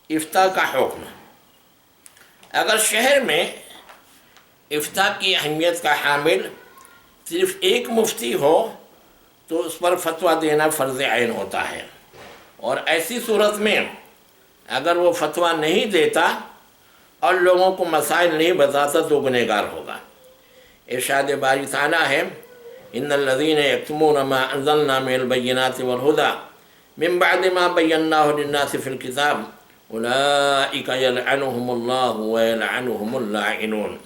افتاء کا حکم۔ اگر شہر میں افتاء کی اہمیت کا حامل صرف ایک مفتی ہو تو اس پر فتویٰ دینا فرض عین ہوتا ہے، اور ایسی صورت میں اگر وہ فتویٰ نہیں دیتا اور لوگوں کو مسائل نہیں بتاتا تو گنہگار ہوگا۔ ارشاد باری تعالیٰ ہے ان الذین یکتمون ما انزلنا من البینات والہدی من بعد ما بیناہ للناس فی الکتاب اولئک یلعنہم اللہ ویلعنہم اللاعنون۔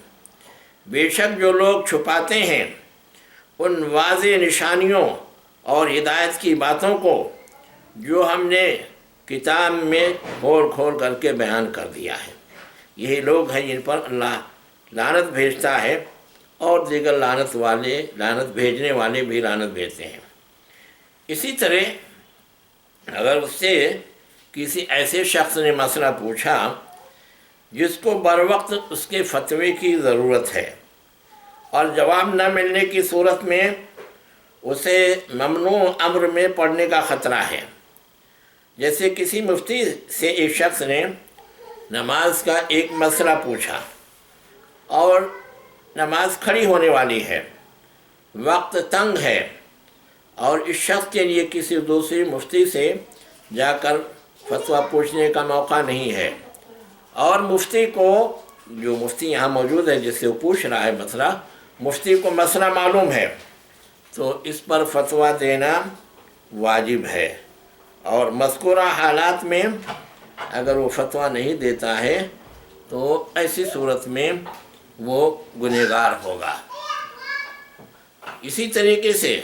بے شک جو لوگ چھپاتے ہیں ان واضح نشانیوں اور ہدایت کی باتوں کو جو ہم نے کتاب میں کھول کھول کر کے بیان کر دیا ہے، یہی لوگ ہیں جن پر اللہ لعنت بھیجتا ہے، اور دیگر لعنت بھیجنے والے بھی لعنت بھیجتے ہیں۔ اسی طرح اگر اس سے کسی ایسے شخص نے مسئلہ پوچھا جس کو بر وقت اس کے فتوے کی ضرورت ہے اور جواب نہ ملنے کی صورت میں اسے ممنوع امر میں پڑنے کا خطرہ ہے، جیسے کسی مفتی سے ایک شخص نے نماز کا ایک مسئلہ پوچھا اور نماز کھڑی ہونے والی ہے، وقت تنگ ہے، اور اس شخص کے لیے کسی دوسری مفتی سے جا کر فتویٰ پوچھنے کا موقع نہیں ہے، اور مفتی کو جو مفتی یہاں موجود ہے جس سے وہ پوچھ رہا ہے مسئلہ، مفتی کو مسئلہ معلوم ہے تو اس پر فتویٰ دینا واجب ہے، اور مذکورہ حالات میں اگر وہ فتویٰ نہیں دیتا ہے تو ایسی صورت میں وہ گنہگار ہوگا۔ اسی طریقے سے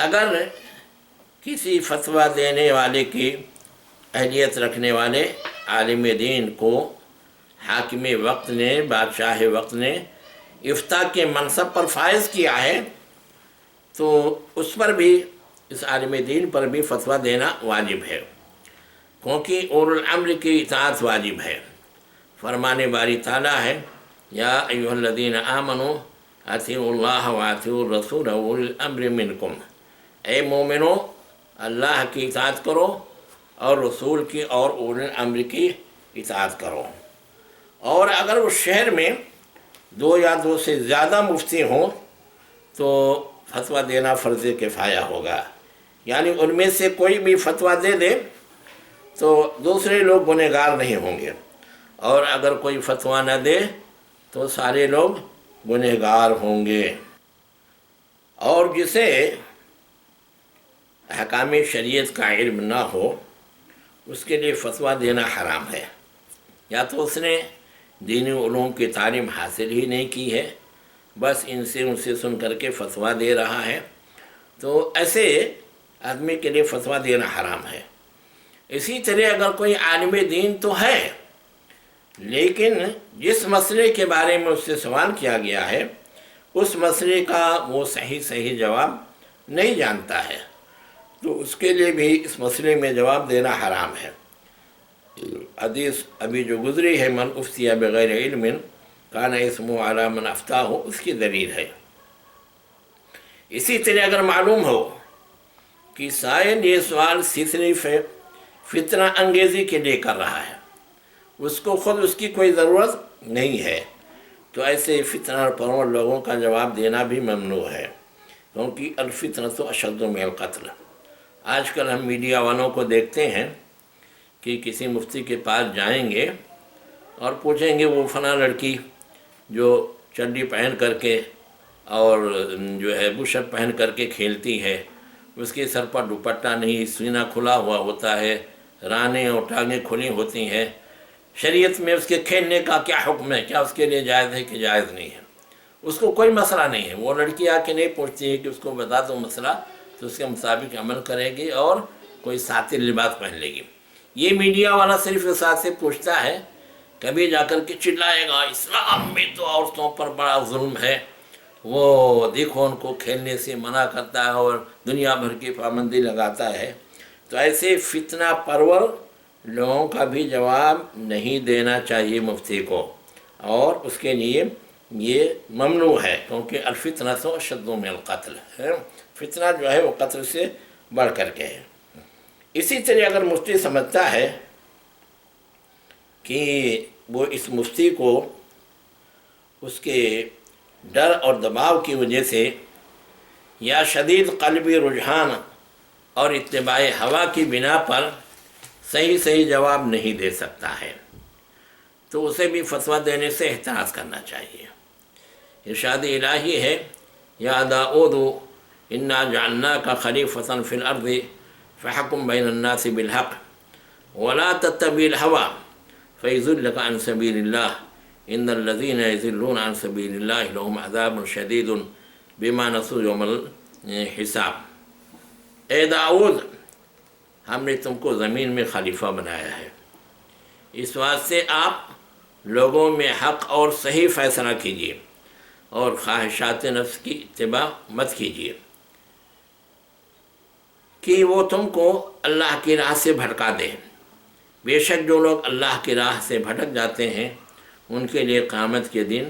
اگر کسی فتویٰ دینے والے کی اہلیت رکھنے والے عالم دین کو حاکم وقت نے، بادشاہ وقت نے افتاء کے منصب پر فائز کیا ہے تو اس پر بھی، اس عالم دین پر بھی فتویٰ دینا واجب ہے، کیونکہ اولو الامر کی اطاعت واجب ہے۔ فرمان باری تعالیٰ ہے یا ایھا الذین آمنوا اطیعوا اللہ واطیعوا الرسول واولی الامر منکم، اے مومنو اللہ کی اطاعت کرو اور رسول کی اور اولی الامر کی اطاعت کرو۔ اور اگر اس شہر میں دو یا دو سے زیادہ مفتی ہوں تو فتویٰ دینا فرض کفایہ ہوگا، یعنی ان میں سے کوئی بھی فتویٰ دے دے تو دوسرے لوگ گنہگار نہیں ہوں گے، اور اگر کوئی فتویٰ نہ دے تو سارے لوگ گنہگار ہوں گے۔ اور جسے احکام شریعت کا علم نہ ہو اس کے لیے فتویٰ دینا حرام ہے، یا تو اس نے دینی علوم کی تعلیم حاصل ہی نہیں کی ہے، بس ان سے سن کر کے فتویٰ دے رہا ہے، تو ایسے آدمی کے لیے فتویٰ دینا حرام ہے۔ اسی طرح اگر کوئی عالم دین تو ہے لیکن جس مسئلے کے بارے میں اس سے سوال کیا گیا ہے اس مسئلے کا وہ صحیح جواب نہیں جانتا ہے تو اس کے لیے بھی اس مسئلے میں جواب دینا حرام ہے۔ حدیث ابھی جو گزری ہے من افتی بغیر علم کان اسمہ علی من افتاہ، اس کی دلیل ہے۔ اسی طرح اگر معلوم ہو کہ سائل یہ سوال صرف فتنہ انگیزی کے لیے کر رہا ہے، اس کو خود اس کی کوئی ضرورت نہیں ہے، تو ایسے فتنہ پرور لوگوں کا جواب دینا بھی ممنوع ہے، کیونکہ الفتنۃ اشد من القتل۔ آج کل ہم میڈیا والوں کو دیکھتے ہیں کہ کسی مفتی کے پاس جائیں گے اور پوچھیں گے وہ فلاں لڑکی جو چڈی پہن کر کے اور جو ہے بشپ پہن کر کے کھیلتی ہے، اس کے سر پر دوپٹہ نہیں، سینہ کھلا ہوا ہوتا ہے، رانیں اور ٹانگیں کھلی ہوتی ہیں، شریعت میں اس کے کھیلنے کا کیا حکم ہے، کیا اس کے لیے جائز ہے کہ جائز نہیں ہے؟ اس کو کوئی مسئلہ نہیں ہے، وہ لڑکی آ کے نہیں پوچھتی ہے کہ اس کو بتا دو مسئلہ تو اس کے مطابق عمل کرے گی اور کوئی ساتر لباس پہن لے گی۔ یہ میڈیا والا صرف اس ساتھ سے پوچھتا ہے، کبھی جا کر کے چلائے گا اسلام میں تو عورتوں پر بڑا ظلم ہے، وہ دیکھو ان کو کھیلنے سے منع کرتا ہے اور دنیا بھر کی پابندی لگاتا ہے۔ تو ایسے فتنہ پرور لوگوں کا بھی جواب نہیں دینا چاہیے مفتی کو، اور اس کے لیے یہ ممنوع ہے، کیونکہ الفتنۃ اشد من القتل ہے، فتنہ جو ہے وہ قتل سے بڑھ کر کے ہے۔ اسی طرح اگر مفتی سمجھتا ہے کہ وہ اس مفتی کو اس کے ڈر اور دباؤ کی وجہ سے یا شدید قلبی رجحان اور اتباع ہوا کی بنا پر صحیح جواب نہیں دے سکتا ہے، تو اسے بھی فتویٰ دینے سے احتراز کرنا چاہیے۔ ارشاد الہی ہے، یا داؤد انا جعلناک خلیفۃ فی الارض فحکم بین الناس بالحق ولا تتبع الہوی فیضلک عن سبیل اللہ ان الذین یضلون عن سبیل اللہ لهم عذاب شدید بما نسوا یوم الحساب۔ اے داؤد، ہم نے تم کو زمین میں خلیفہ بنایا ہے، اس واسطے آپ لوگوں میں حق اور صحیح فیصلہ کیجیے اور خواہشات نفس کی اتباع مت کیجیے کہ وہ تم کو اللہ کی راہ سے بھٹکا دیں۔ بے شک جو لوگ اللہ کی راہ سے بھٹک جاتے ہیں ان کے لیے قیامت کے دن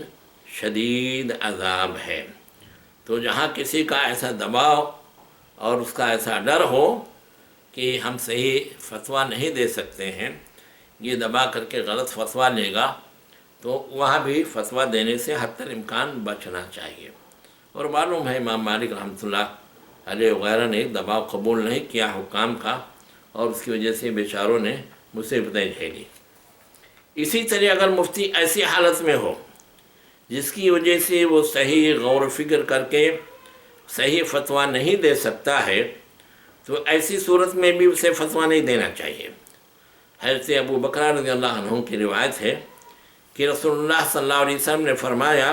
شدید عذاب ہے۔ تو جہاں کسی کا ایسا دباؤ اور اس کا ایسا ڈر ہو کہ ہم صحیح فتویٰ نہیں دے سکتے ہیں، یہ دبا کر کے غلط فتویٰ لے گا، تو وہاں بھی فتویٰ دینے سے حتی الامکان بچنا چاہیے۔ اور معلوم ہے امام مالک رحمۃ اللہ علیہ وغیرہ نے دباؤ قبول نہیں کیا حکام کا، اور اس کی وجہ سے بیچاروں نے مصیبتیں جھیلی۔ اسی طرح اگر مفتی ایسی حالت میں ہو جس کی وجہ سے وہ صحیح غور و فکر کر کے صحیح فتویٰ نہیں دے سکتا ہے، تو ایسی صورت میں بھی اسے فتویٰ نہیں دینا چاہیے۔ حضرت ابو بکر رضی اللہ عنہ کی روایت ہے کہ رسول اللہ صلی اللہ علیہ وسلم نے فرمایا،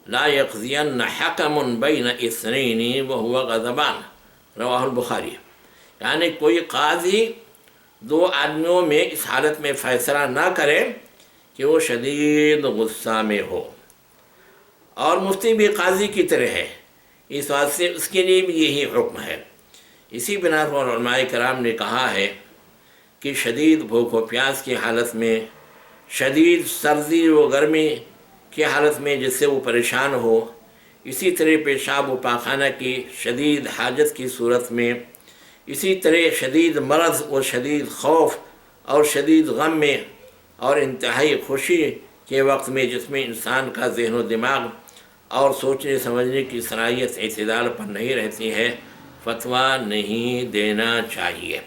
لا یقضین حکم بین اثنین وہو غضبان، رواہ البخاری۔ یعنی کوئی قاضی دو آدمیوں میں اس حالت میں فیصلہ نہ کرے کہ وہ شدید غصہ میں ہو، اور مفتی بھی قاضی کی طرح ہے، اس واسطے سے اس کے لیے بھی یہی حکم ہے۔ اسی بنا پر علماء کرام نے کہا ہے کہ شدید بھوک و پیاس کی حالت میں، شدید سردی و گرمی کی حالت میں جس سے وہ پریشان ہو، اسی طرح پیشاب و پاخانہ کی شدید حاجت کی صورت میں، اسی طرح شدید مرض و شدید خوف اور شدید غم میں، اور انتہائی خوشی کے وقت میں جس میں انسان کا ذہن و دماغ اور سوچنے سمجھنے کی صلاحیت اعتدال پر نہیں رہتی ہے، فتویٰ نہیں دینا چاہیے۔